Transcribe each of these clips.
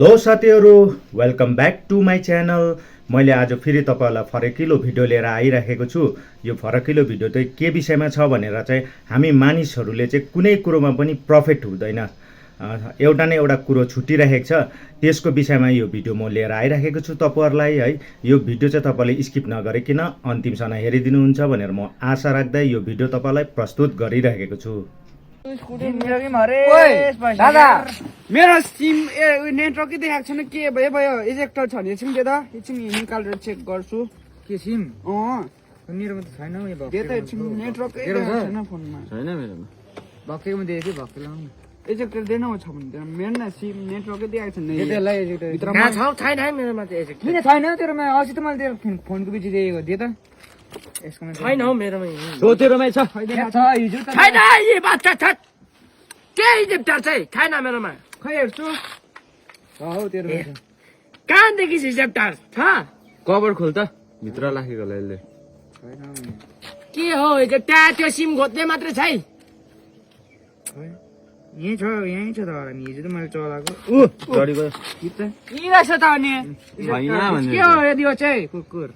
Hello साथीहरू, welcome back to my channel. मैले आज फेरि तपाईँहरूलाई फरकिलो भिडियो लिएर आइराखेको छु। यो फरकिलो भिडियो चाहिँ के विषयमा छ भनेर चाहिँ हामी मानिसहरूले चाहिँ कुनै कुरोमा पनि प्रफिट हुँदैन, एउटा न एउटा कुरो छुटिरहेको छ। त्यसको विषयमा यो भिडियो म लिएर आइराखेको छु तपाईँहरूलाई है। यो भिडियो चाहिँ तपाईँले स्किप नगरिकन अन्तिमसम्म हेरिदिनुहुन्छ भनेर म आशा राख्दै यो भिडियो तपाईँलाई प्रस्तुत गरिरहेको छु। दादा मेरो सिम नेटवर्कै देखाएको छैन, के भयो भयो? इजेक्टर छ नि सिम दे त, एकछिन निकालेर चेक गर्छु। के सिम? मेरोमा त छैन हौ, नेटवर्कै छैन फोनमा, छैन मेरोमा। भक्कैमा देखेको थियो, भक्कै लाउनु इजेक्टर देन छ भने मेरो न सिम नेटवर्कै देखाएको छैन। भित्रमा छैन मेरोमा त इजेक्टर। किन छैन तेरोमा? अस्ति त मैले तेरो फोनको बिच दिएको दे त। यसकोमा छैन हौ मेरोमा। हो तेरोमै छ? छ हिजो त छैन। यो बाचा छ के इजेक्टर चाहिँ छैन मेरोमा। खै हेर्छु हौ तेरोमा छ। कहाँ देखिस इजेक्टर छ? कभर खोल त, भित्र राखेको होला यसले। के हो इजेक्टर? त्यो सिम घोत्ने मात्रै छै। यही छ, यही छ त। हिजो त मैले चलाएको जडी गयो यही रहेछ त। अनि के हो यदि हो चाहिँ कुकुर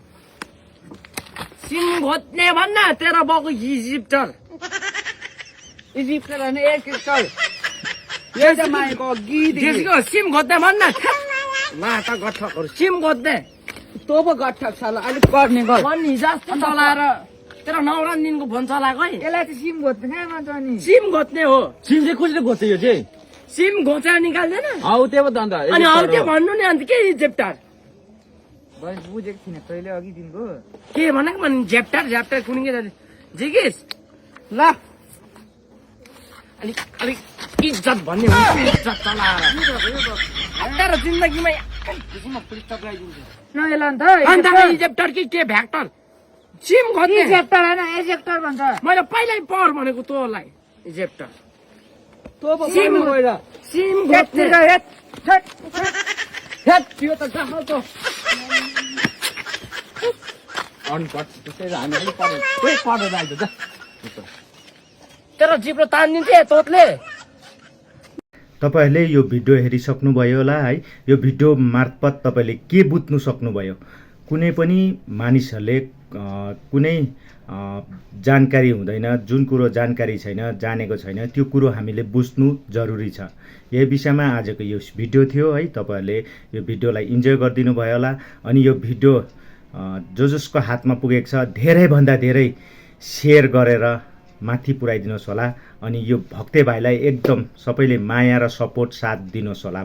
सिम घोत्ने भन्न तेरो बाउको इजिप्टर होइन इजिप्टर। यो चाहिँ माएको गीतको सिम घोत्ने भन्न माता गठकहरू सिम घोत्ने तँ पो गठक साला अलिक गर्ने गर हिजो जस्तो चलाएर तेरो 9 दिनको फोन चलाएको है। यसलाई चाहिँ सिम घोत्ने कहाँ भन्छ? नि सिम घोत्ने हो। सिम चाहिँ कसले घोच्छ? यो चाहिँ सिम घोचेर निकाल्दैन हौ त्यो पो अन्त। अनि हौ त्यो भन्नु नि अन्त के इजिप्टर बुझेको थिइनँ तैँले अघि दिनको के भनेको भने झ्याप्टर कुनै जिगिस ल अलिक अलिक इज्जत भन्ने इज्जत चलाएर तेरो जिन्दगीमा अन्त इजेप्टर कि के भ्याक्टर सिम खोज्ने इजेप्टर होइन इजेक्टर भन्छ। मैले पहिल्यै पढ भनेको तँलाई इजेप्टर सिम खोज्ने त्यो त जहाँ त अनपढ त्यसैले हामी पनि पढेर आइज त तेरो जिब्रो तानिदिन्छ तोतले। तपाईहरूले यो भिडियो हेरिसक्नुभयो होला है। यो भिडियो मार्फत तपाईँले के बुझ्नु सक्नुभयो? कुनै पनि मानिसहरूले कुनै जानकारी हुँदैन, जुन कुरो जानकारी छैन, जानेको छैन, त्यो कुरो हामीले बुझ्नु जरुरी छ। यही विषयमा आजको यो भिडियो थियो है। तपाईँहरूले यो भिडियोलाई इन्जोय गरिदिनु भयो होला। अनि यो भिडियो जसको हातमा पुगेको छ धेरैभन्दा धेरै सेयर गरेर माथि पुर्याइदिनुहोस् होला। अनि यो भक्ते भाइलाई एकदम सबैले माया र सपोर्ट साथ दिनुहोस् होला।